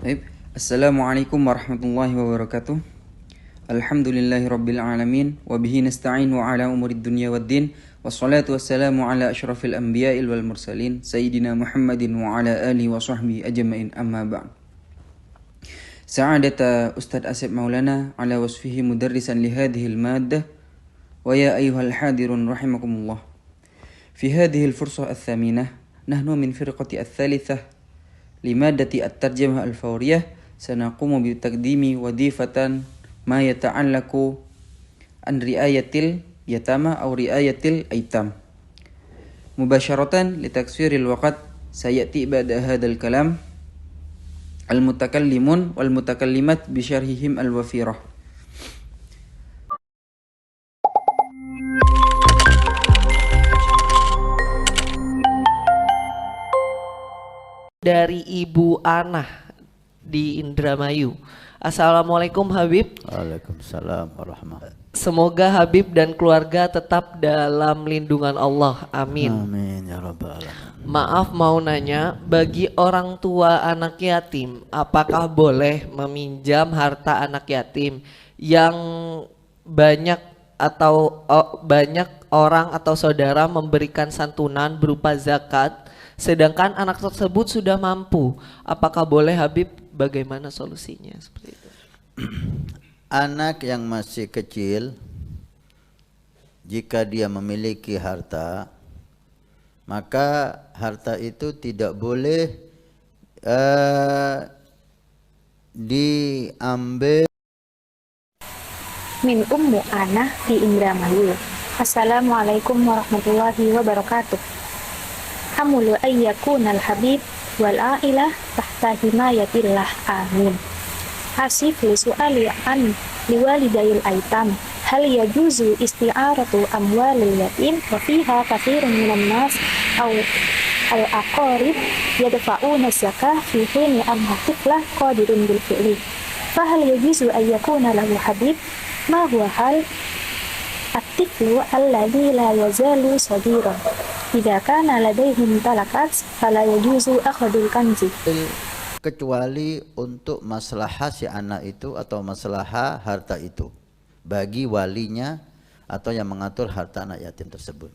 Baik. Assalamualaikum warahmatullahi wabarakatuh. Alhamdulillahi rabbil alamin wa bihi nasta'in wa ala umurid dunya waddin wassalatu wassalamu ala asyrafil anbiya'il wal mursalin sayyidina Muhammadin wa ala alihi wa sahbihi ajma'in amma ba'd. Sa'adata Ustadz Asep Maulana ala wasfihi mudarrisan li hadhil maddah wa ya ayyuhal hadirun rahimakumullah. Fi hadhil fursah al-thaminah nahnu min firqati al-thalithah limadati at-tarjamah al-fawriyah sanaqumu bi taqdimi wadifatan ma yata'allaku an riayatil yatama aw riayatil aitam. Mubasharatan li taksiril waqt sayati ba'da hadzal kalam al-mutakallimun wal mutakallimat bi syarhihim al-wafirah. Dari Ibu Anah di Indramayu. Assalamualaikum Habib. Waalaikumsalam warahmatullahi. Semoga Habib dan keluarga tetap dalam lindungan Allah. Amin. Amin ya rabbal alamin. Maaf mau nanya, bagi orang tua anak yatim, apakah boleh meminjam harta anak yatim yang banyak banyak orang atau saudara memberikan santunan berupa zakat, sedangkan anak tersebut sudah mampu? Apakah boleh Habib? Bagaimana solusinya seperti itu? Anak yang masih kecil, jika dia memiliki harta, maka harta itu tidak boleh diambil. Min Ummu Anah di Indramayu. Assalamualaikum warahmatullahi wabarakatuh. Hamulu ayyakunal habib wal ailah tahta himayatillah, amin. Hasif li su'ali an liwalidayil aitam, hal yajuzu isti'aratu amwalil yatim wa fiha kathirun minan nas al aqarib yadfa'una zakah fi hini anna tiflah qadirun bil fi'li, fahal yajuzu ayyakuna lahu habib. Ma huwa hal at-tiflu alladhi la yazalu sagiran idza kana ladayhi mutalakat fala yajuzu akhadul kanzi, kecuali untuk maslahah si anak itu atau maslahah harta itu bagi walinya atau yang mengatur harta anak yatim tersebut.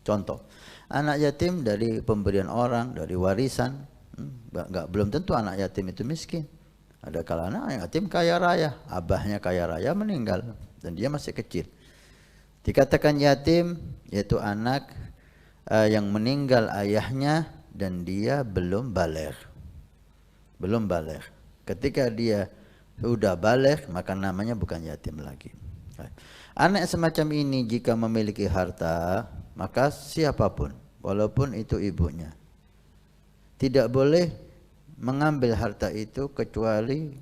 Contoh, anak yatim dari pemberian orang, dari warisan, belum tentu anak yatim itu miskin. Ada kalanya anak yatim kaya raya, abahnya kaya raya meninggal dan dia masih kecil. Dikatakan yatim yaitu anak yang meninggal ayahnya dan dia belum baligh. Belum baligh. Ketika dia sudah baligh maka namanya bukan yatim lagi. Anak semacam ini jika memiliki harta, maka siapapun, walaupun itu ibunya, tidak boleh mengambil harta itu kecuali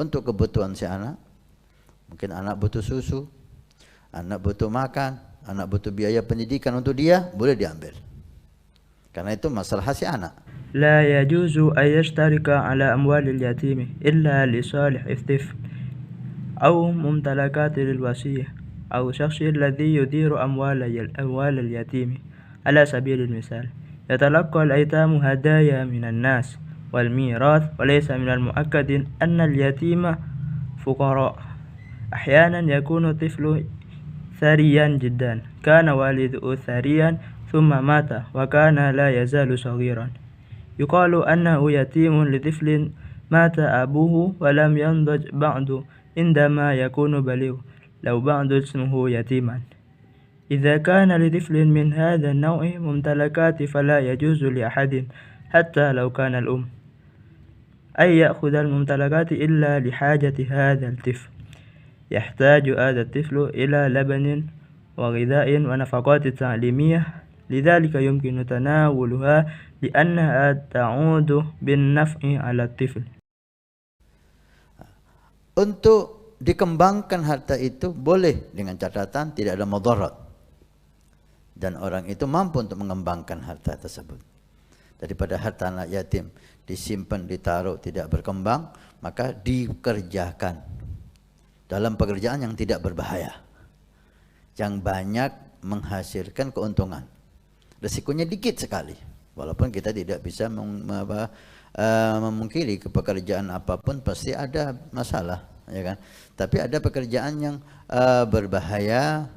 untuk kebutuhan si anak. Mungkin anak butuh susu, anak butuh makan, anak butuh biaya pendidikan untuk dia, boleh diambil. Karena itu masalah si anak. لا يجوز أن يشترك على أموال اليتيم إلا لصالح الطفل أو ممتلكات للوصية أو شخص الذي يدير أموال اليتيم. على سبيل المثال يتلقى الأيتام هدايا من الناس والميراث، وليس من المؤكد أن اليتيم فقراء. أحيانا يكون الطفل ثريا جدا، كان والده ثريا ثم مات وكان لا يزال صغيرا، يقال أنه يتيم لطفل مات أبوه ولم ينضج بعد عندما يكون بليغ، لو بعد اسمه يتيما. إذا كان لطفل من هذا النوع ممتلكات فلا يجوز لأحد حتى لو كان الأم أن يأخذ الممتلكات إلا لحاجة هذا الطفل. يحتاج هذا الطفل إلى لبن وغذاء ونفقات تعليمية، لذلك يمكن تناولها لأنها تعود بالنفع على الطفل. Untuk dikembangkan harta itu boleh dengan catatan tidak ada mudarat dan orang itu mampu untuk mengembangkan harta tersebut. Daripada harta anak yatim disimpan, ditaruh, tidak berkembang, maka dikerjakan dalam pekerjaan yang tidak berbahaya, yang banyak menghasilkan keuntungan. Resikonya dikit sekali, walaupun kita tidak bisa memungkiri pekerjaan apapun pasti ada masalah, ya kan. Tapi ada pekerjaan yang berbahaya,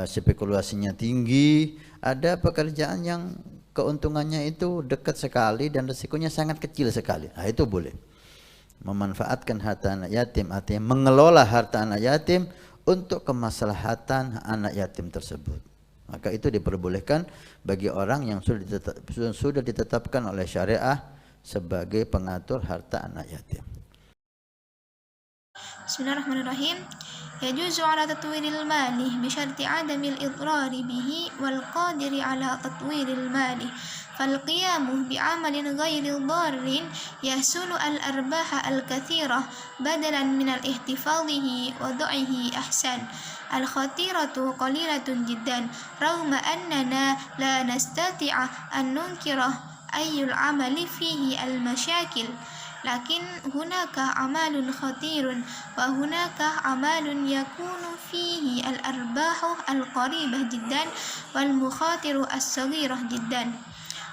spekulasinya tinggi, ada pekerjaan yang keuntungannya itu dekat sekali dan risikonya sangat kecil sekali. Nah, itu boleh. Memanfaatkan harta anak yatim, artinya mengelola harta anak yatim untuk kemaslahatan anak yatim tersebut. Maka itu diperbolehkan bagi orang yang sudah ditetapkan oleh syariah sebagai pengatur harta anak yatim. Bismillahirrahmanirrahim. Yajuzu ala tatwiril mali bisharti adamil idrari bihi wal qadiri ala tatwiril mali fal qiyamu bi'amalin ghairi dharrin yahsulu al arbaha al kathirah badalan min al ihtifadhihi wa du'ihi ahsan. al khatiratu qalilatun jiddan raghma annana la nastati'a an nunkirah ayyul amali fihi al masyakil. Lakin hunaka amalun khatirun wa hunaka amalun yakunu fihi al-arbahu al-qaribah jiddan wal mukhatiru as-saghirah jiddan.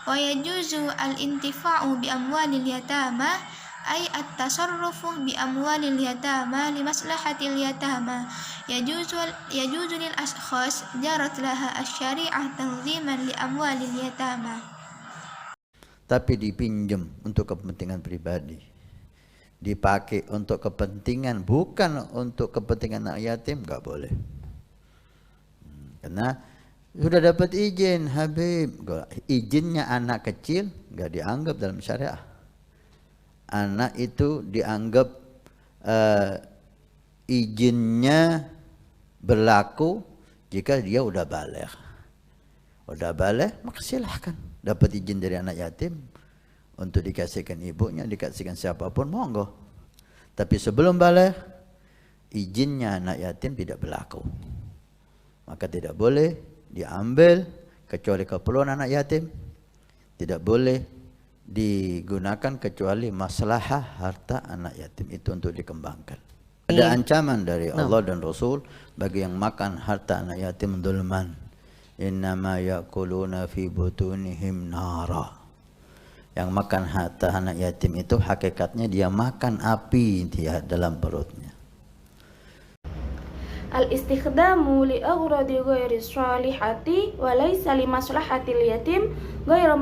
Wa yajuzu al-intifa'u bi amwalil yatama ay at-tasarrufu bi amwalil yatama li maslahatil yatama. Yajuzu lil ashkhas jarat laha asy-syari'ah tanziman li amwalil yatama. Tapi dipinjam untuk kepentingan pribadi, dipakai untuk kepentingan bukan untuk kepentingan anak yatim, nggak boleh. Karena sudah dapat izin, Habib, izinnya anak kecil nggak dianggap dalam syariah. Anak itu dianggap izinnya berlaku jika dia udah baligh. Udah baligh maka silahkan dapat izin dari anak yatim untuk dikasihkan ibunya, dikasihkan siapapun, monggo. Tapi sebelum baligh, izinnya anak yatim tidak berlaku. Maka tidak boleh diambil kecuali keperluan anak yatim. Tidak boleh digunakan kecuali maslahah harta anak yatim itu untuk dikembangkan. Ada ancaman dari Allah dan Rasul bagi yang makan harta anak yatim dzulman. Innama ya'kuluna fi butunihim nara. Yang makan harta anak yatim itu hakikatnya dia makan api dia dalam perutnya. Al-istikhdamu li aghradi ghairi salihati wa laysa li maslahatil yatim ghairu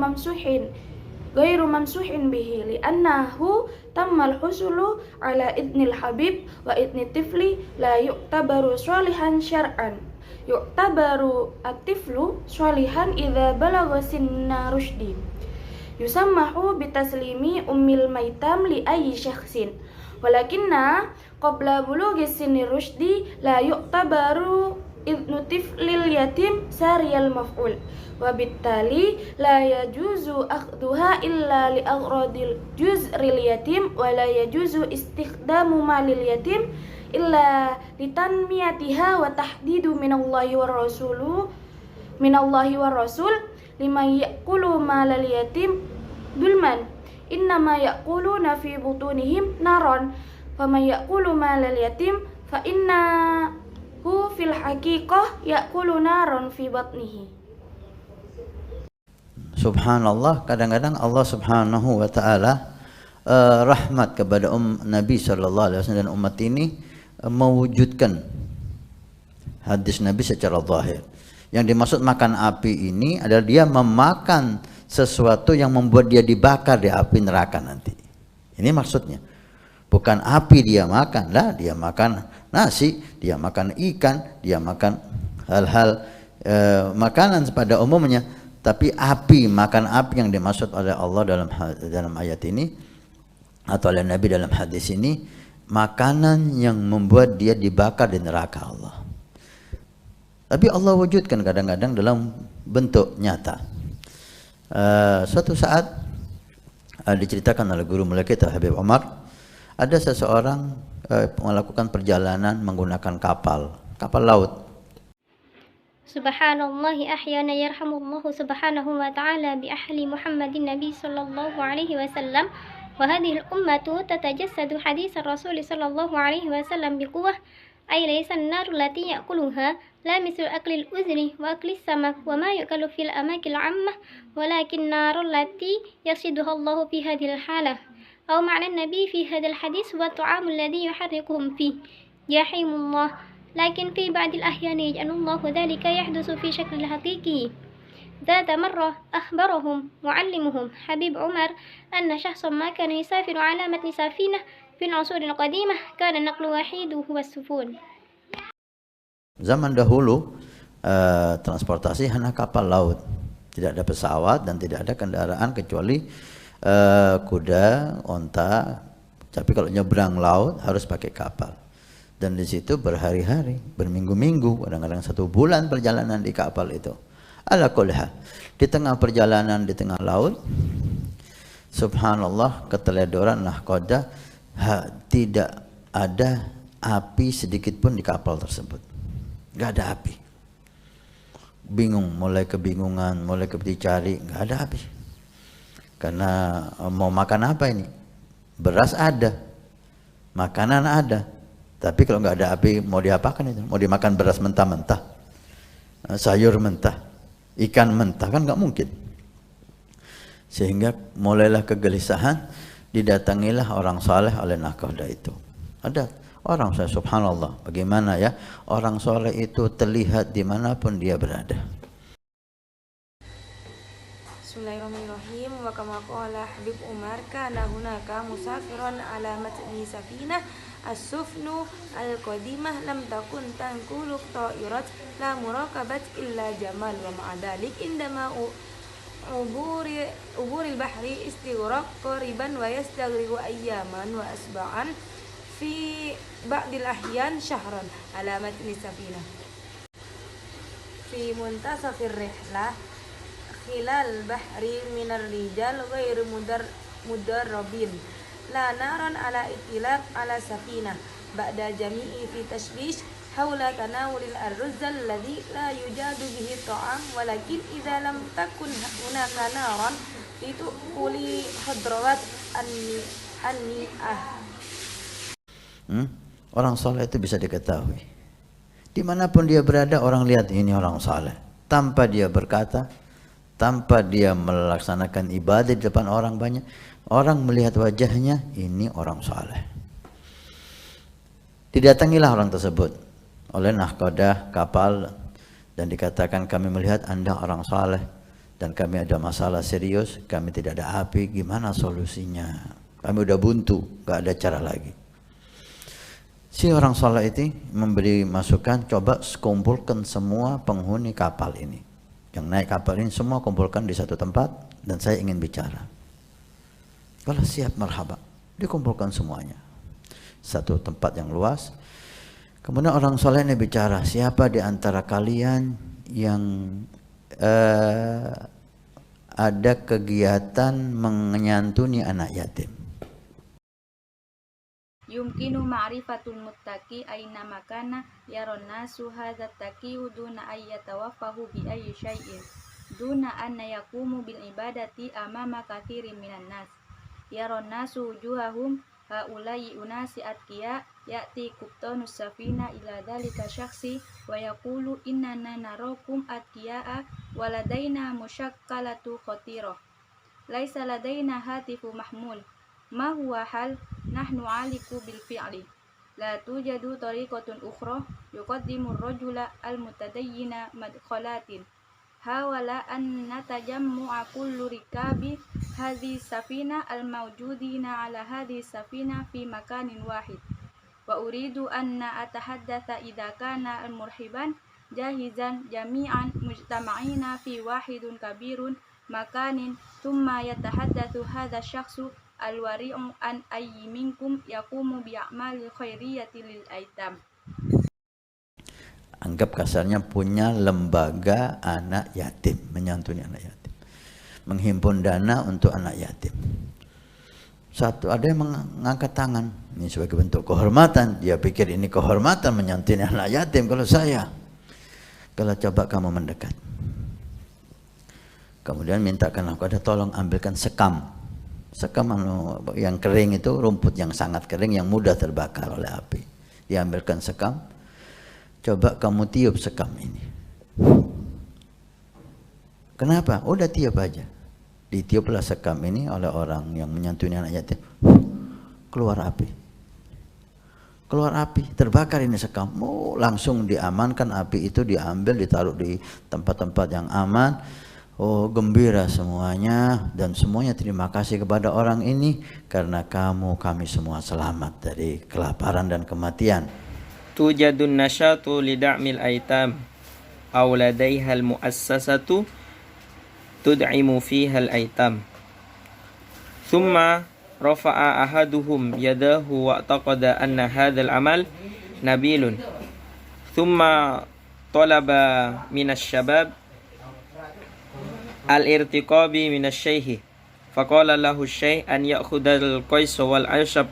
mamsuhin bihi li annahu tammal husulu ala idnil habib wa idni tifli la yu'tabaru salihan syar'an. Yu'tabaru at-tiflu sholihan idza balagha sinna rushdi. Yusammahu bitaslimi ummil maitam li ayyi syakhsin. Walakinna qabla bulughi sinni rushdi la yu'tabaru idnu tiflil yatim sariyal maf'ul. Wabittali la yajuzu akhduha illa li aghradil juz'ril yatim wa la yajuzu istikhdamu malil yatim illa litanmiyatiha wa tahdidu minallahi wa rasul liman ya'kulu malal yatim dulman innama ya'kuluna fi butunihim naron faman ya'kulu malal yatim fa innahu fil haqiqah ya'kulu naron fi batnihi. Subhanallah, kadang-kadang Allah Subhanahu wa taala rahmat kepada Nabi sallallahu alaihi wasallam dan umat ini mewujudkan hadis Nabi secara zahir. Yang dimaksud makan api ini adalah dia memakan sesuatu yang membuat dia dibakar di api neraka nanti. Ini maksudnya. Bukan api dia makan, lah dia makan nasi, dia makan ikan, dia makan hal-hal makanan pada umumnya. Tapi api, makan api yang dimaksud oleh Allah dalam ayat ini atau oleh Nabi dalam hadis ini, makanan yang membuat dia dibakar di neraka Allah. Tapi Allah wujudkan kadang-kadang dalam bentuk nyata. Suatu saat diceritakan oleh guru mulia kita Habib Umar, ada seseorang melakukan perjalanan menggunakan kapal laut. Subhanallahi ahyana yarhamullahu subhanahu wa ta'ala bi ahli Muhammadin Nabi sallallahu alaihi wasallam. وهذه الأمة تتجسد حديث الرسول صلى الله عليه وسلم بقوة أي ليس النار التي يأكلها لا مثل أكل الأذن وأكل السمك وما يؤكل في الأماكن العامة، ولكن النار التي يرشدها الله في هذه الحالة، أو معنى النبي في هذا الحديث هو الطعام الذي يحرقهم فيه جحيم الله، لكن في بعض الأحيان يجعل الله ذلك يحدث في شكل حقيقي. ذات مرة أخبرهم معلمهم حبيب عمر أن شخصا ما كان يسافر على متن سفينة في العصور القديمة كان النقل وحيد هو السفن. Zaman dahulu transportasi hanya kapal laut, tidak ada pesawat dan tidak ada kendaraan kecuali kuda, onta. Tapi kalau nyebrang laut harus pakai kapal. Dan di situ berhari-hari, berminggu-minggu, kadang-kadang 1 bulan perjalanan di kapal itu. Ala kulli hal, di tengah perjalanan di tengah laut, subhanallah, keteledoran nahkoda, tidak ada api sedikit pun di kapal tersebut. Gak ada api. Bingung, mulai kebingungan, mulai dicari, gak ada api. Karena mau makan apa ini? Beras ada, makanan ada. Tapi kalau nggak ada api, mau diapakan itu? Mau dimakan beras mentah-mentah, sayur mentah, ikan mentah, kan nggak mungkin. Sehingga mulailah kegelisahan, didatangilah orang saleh oleh nahkoda itu. Ada orang saleh, subhanallah, bagaimana ya, orang saleh itu terlihat dimanapun dia berada. Bismillahirrahmanirrahim. Wa kama qala Habib Umar, kana hunaka musafirun ala matni safinah as-sufnu al-qadimah lam takun tanqulu ta'irat la murakabat illa jamal wa ma'adalik indama uburil bahri istighraq qariban wa yastaghriqu ayyaman wa asba'an fi ba'dil ahyan syahran ala matni safinah fi muntasafir rihlah khilal bahri minar rijal ghairu mudarrabin la naran ala itilaq ala safina ba'da jami'i fi tashwish hawla tanawulil arruzal alladhi la yujadu bihi ta'am walakin idza lam takun hunaka naran itu uli hadrawat Orang saleh itu bisa diketahui dimanapun dia berada. Orang lihat ini orang saleh tanpa dia berkata, tanpa dia melaksanakan ibadah di depan orang banyak. Orang melihat wajahnya, ini orang saleh. Didatangilah orang tersebut oleh nahkoda kapal dan dikatakan, kami melihat Anda orang saleh dan kami ada masalah serius, kami tidak ada api, gimana solusinya? Kami udah buntu, gak ada cara lagi. Si orang saleh itu memberi masukan, coba kumpulkan semua penghuni kapal ini. Yang naik kapal ini semua kumpulkan di satu tempat dan saya ingin bicara. Kalau siap, marhaba, dikumpulkan semuanya satu tempat yang luas. Kemudian orang soleh ini bicara, siapa di antara kalian yang ada kegiatan menyantuni anak yatim? Yumkinu ma'rifatul muttaqi aina makana yaron nasu hadzat taqi duna ayyatawaffahu bi ayyi syai'in duna an yaqumu bil ibadati amama katsirin minan nas. Yaron nasu wujuhahum haula'i unasi atqiya ya'ti kubtanus safina ila dhalika syakhsi wa yaqulu innana narakum atqiya'a waladaina musyakkalatu khatirah laisa ladaina hatifu mahmul ma huwa hal nahnu aliku bil fi'li la tujadu tariqatun ukhra yuqaddimu ar-rajula al-mutadayyina madkhalatin hawala an natajammu'a kullu rikabi hadhi safina al-mawjudina ala hadhi safina fi makanin wahid wa uridu anna atahaddatha idha kana al-murhiban jahizan jami'an mujtama'ina fi wahidun kabirun makanin thumma yatahaddathu hadha syakhsu al-wari'u an ayyi minkum yaqumu bi'amali khairiyati lil aitam. Anggap kasarnya punya lembaga anak yatim, menyantuni anak yatim, menghimpun dana untuk anak yatim. Satu, ada yang mengangkat tangan, ini sebagai bentuk kehormatan. Dia pikir ini kehormatan menyantuni anak yatim. Kalau saya, kalau coba kamu mendekat, kemudian mintakan aku ada, tolong ambilkan sekam. Sekam yang kering itu, rumput yang sangat kering yang mudah terbakar oleh api. Diambilkan sekam, Coba kamu tiup sekam ini. Kenapa? Udah tiup aja. Ditiuplah sekam ini oleh orang yang menyantuni anak yatim. Keluar api. Keluar api, terbakar ini sekam. Langsung diamankan, api itu diambil, ditaruh di tempat-tempat yang aman. Gembira semuanya, dan semuanya terima kasih kepada orang ini karena kami semua selamat dari kelaparan dan kematian. Tujadun nasyatu lida'mil aitam aw ladaiha al-muassasatu tud'imu fiha al-aitam. Thumma rafa'a ahaduhum yadahu wa taqada anna hadzal amal nabilun. Thumma talaba minas syabab al-irtiqabi minas syaihi. Faqala lahu syai' an ya'khudal qais wal ashab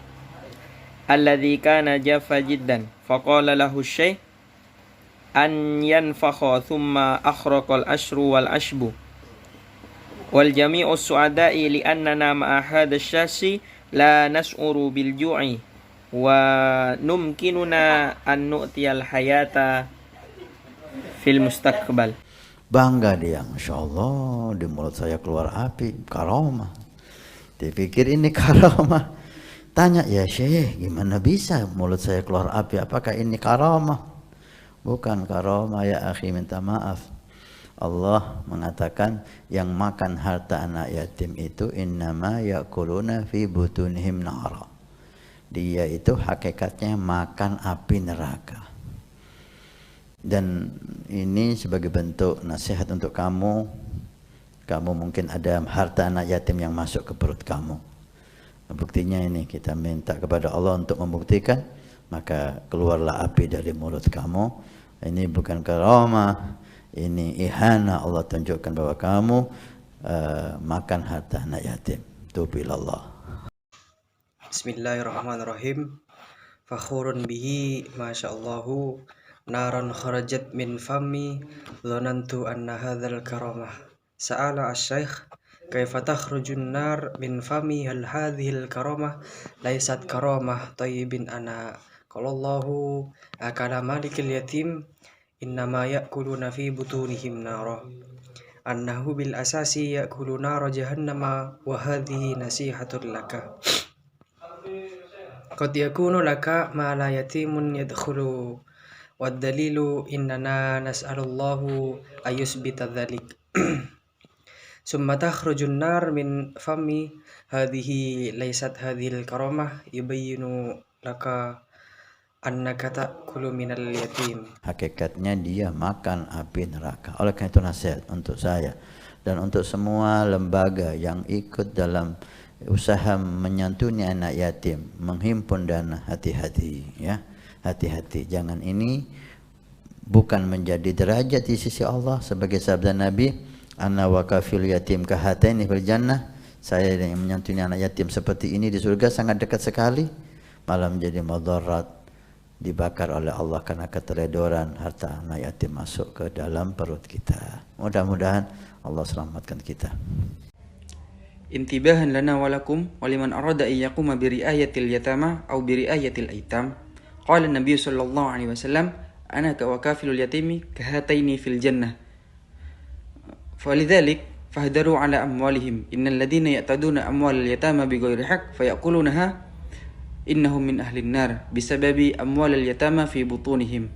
alladhi kana jaffa jiddan. Faqala lahu syai' an yanfakha thumma akhraqal ashru wal ashbu. Wal jami'u su'ada'i li'annana ma'a hadha syasi la nas'uru bil ju'i wa numkinuna an nu'tiyal hayata fil mustaqbal. Bangga dia, Masya Allah, di mulut saya keluar api, karomah. Dipikir ini karomah. Tanya, ya Syekh, gimana bisa mulut saya keluar api? Apakah ini karomah? Bukan karomah ya akhi, minta maaf. Allah mengatakan yang makan harta anak yatim itu innama yakuluna fi butunihim nara. Dia itu hakikatnya makan api neraka. Dan ini sebagai bentuk nasihat untuk kamu. Kamu mungkin ada harta anak yatim yang masuk ke perut kamu. Buktinya ini kita minta kepada Allah untuk membuktikan, maka keluarlah api dari mulut kamu. Ini bukan karamah, ini ihana. Allah tunjukkan bahwa kamu makan harta anak yatim. Tubilallah. Bismillahirrahmanirrahim. Fakhurun bihi masyaallahu naran kharajat min fami dhanantu anna hadzal karamah. Sa'ala asy-syaikh kaifa takhrujun nar min fami hal hadhil karamah laysat karamah tayyibin ana. Qala Allahu akala malikil yatim innama ya'kuluna fi butunihim nara. Annahu bil asasi ya'kulu nara jahannama wa hadhihi nasihatun laka. Qad yakunu laka ma la yatimun yadkhulu wad dalilu innana nas'alullahu ayusbita dzalik. Summa takhrujun nar min fami hadhihi laysat hadhil karamah yubayyinu laka annaka ta'kulu minal yatim. Hakikatnya dia makan api neraka. Oleh karena itu nasihat untuk saya dan untuk semua lembaga yang ikut dalam usaha menyantuni anak yatim, menghimpun dana, hati-hati ya. Hati-hati, jangan ini bukan menjadi derajat di sisi Allah sebagai sabda Nabi, ana wa kafil yatim kahataini fil jannah. Saya yang menyantuni anak yatim seperti ini di surga sangat dekat sekali, malah menjadi madarat, dibakar oleh Allah karena keteledoran harta anak yatim masuk ke dalam perut kita. Mudah-mudahan Allah selamatkan kita. Intibahan lana walakum waliman arada an yaquma bi riayatil yatama aw bi riayatil aitam. Qala an-nabiy sallallahu alaihi wasallam ana ka wakafilul yatimi kahataini fil jannah. Falidhalik fahdaru ala amwalihim innal ladina ya'taduna amwalal yatama bighairi haqq fayaqulunaha innahum min ahlin nar bisababi amwalal yatama fi butunihim.